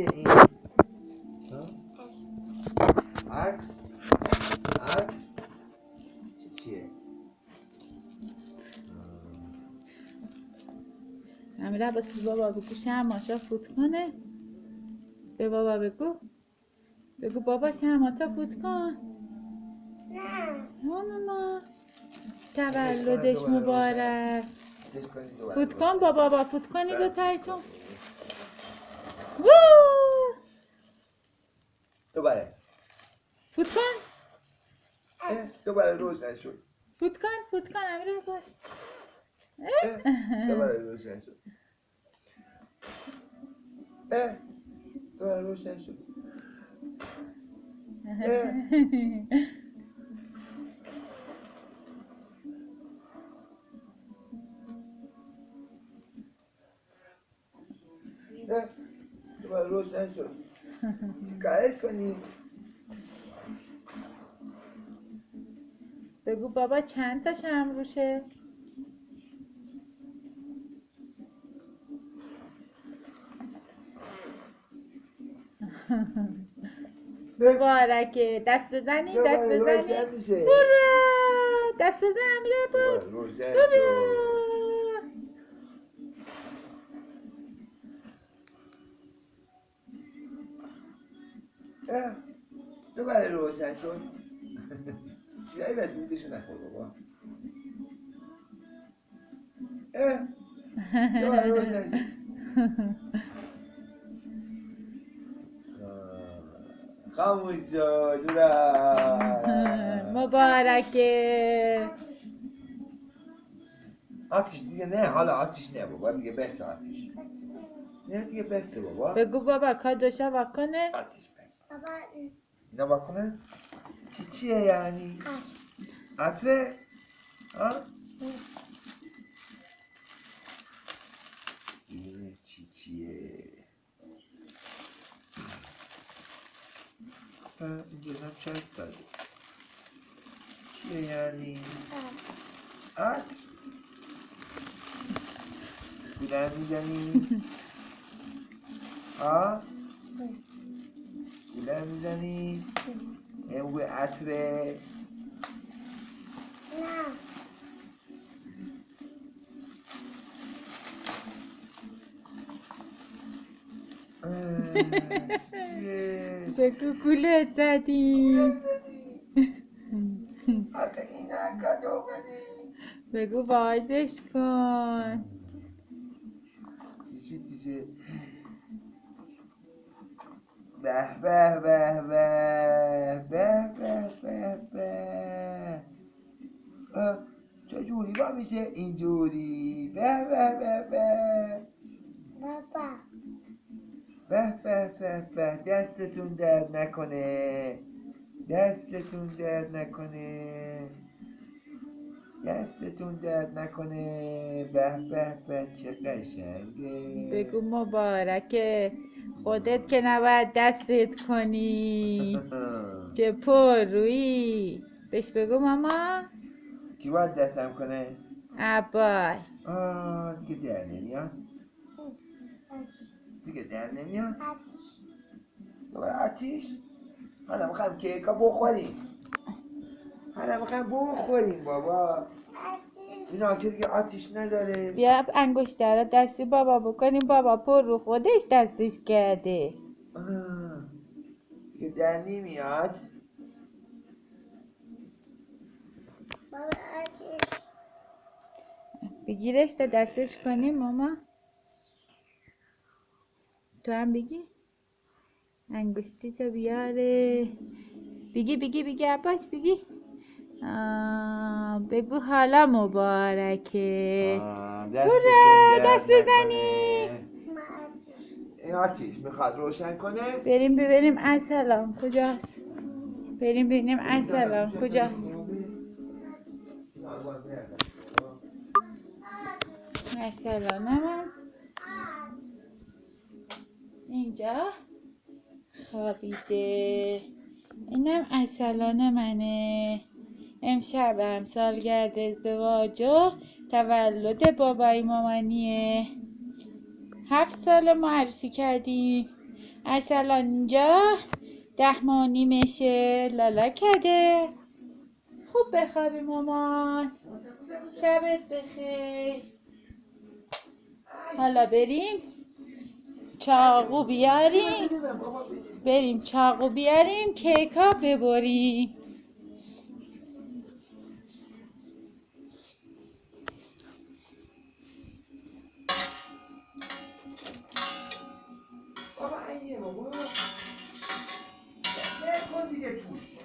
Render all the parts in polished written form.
چیه این؟ عکس؟ عکس؟ چیه؟ امیر عباس به بابا بگو شماشا فوت کنه. به بابا بگو بابا شماتا فوت کن. نه ماما تولدش مبارک. فوت کن با بابا فوت کنی دو تایتون. دوباره فوت کن. دوباره روشن شد. فوت کن امیر عباس. دوباره روشن شد. دوباره روشن شد. دوباره روشن شد. چیکارش کنی؟ بگو بابا چند تا شمع روشه؟ مبارکه. دست بزنی دست بزنی. هورا دست بزن امیر عباس. دوباره روشن شد. یه بهت بودش نخور بابا. دوباره روشن شد. خاموش شد. مبارکه. آتیش دیگه نه، حالا آتیش نه بابا، دیگه بس آتیش نه دیگه بسته بابا. بگو بابا کادوشا واکنه. آتیش بس اینا واکنه. چیه یعنی؟ عطره؟ اینه چیه؟ اینجا هم چند داره. چیه یعنی؟ عطر؟ بودن میزنی؟ بودن میزنی؟ بگو عطره؟ چیه؟ بگو گولت زدی. آقا اینا کادو بدی. بگو بازش کن. چیه؟ به به به به به به به به. چجوری با میشه اینجوری؟ به به به به به به به به. دستتون درد نکنه. دستتون درد نکنه. به به به چه قشنگه. بگو مبارکه. خودت که نباید دستت کنی. چه پر رویی. بهش بگو ماما. کی باید دستم کنه؟ عباس. دیگه در نمیاد. دوباره آتیش. حالا میخوایم کیکا بخوریم. بابا. اینا که دیگه آتیش نداره. بیا انگشتر رو دستی بابا بکنیم. بابا پر رو خودش دستش کرده. دیگه در نمیاد. بگیرش تا دستش کنیم ماما. تو هم بگی. انگشتیشو بیاره. بگی عباس بگی. بگو حالا مبارکه. هورا دست بزنی. این آتیش میخواد روشن کنه. بریم ببینیم ارسلان کجاست. ارسلانم اینجا خوابیده. اینم ارسلان منه. امشبم سالگرد ازدواج و تولد بابای مامانیه. 7 سال ما عروسی کردیم. ارسلان اینجا 10 ماه و نیمشه لالا کرده. خوب بخوابی مامان. شبت بخیر. حالا بریم چاقو بیاریم کیکا ببریم. بابا ایه بابا نکن دیگه توش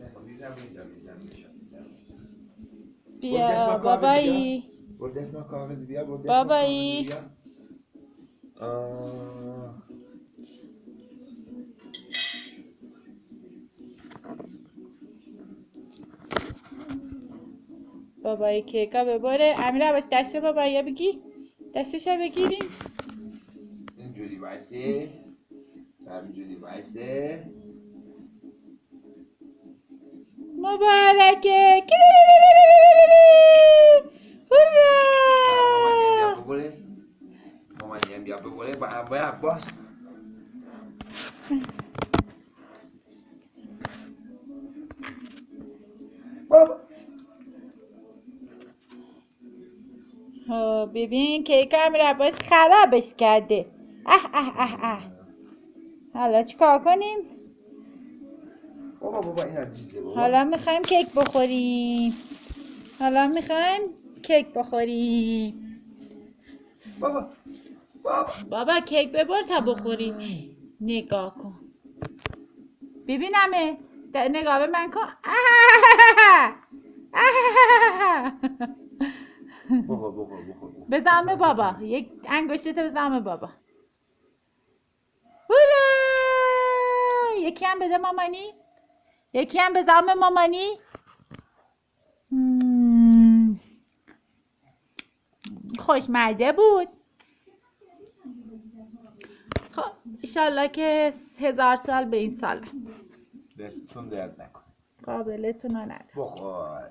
نکن میزم بیا بابایی. برو دست کاغذ بیا بابایی. بابایی کیکا ببره. امیر عباس دست بابایی بگیر. دستشو بگیریم. اینجوری بایسته همینجوری بایسته مبارکه. هورا. مامان بیا ببره با امیر عباس بابا ببین کیک امیر عباس خرابش کرده. اه. حالا چیکار کنیم؟ بابا این عجیزه بابا حالا میخوایم کیک بخوریم. بابا کیک ببر تا بخوریم. نگاه کن. ببینمت. نگاه به من کن. بخور بزن به بابا. یک انگشتت بزن به بابا. هورا. یکی هم بده مامانی. یکی هم بزن به مامانی. خوشمزه بود. خب ایشالله که 1000 سال به این سال دستتون درد نکن قابلتون رو ندارم. بخور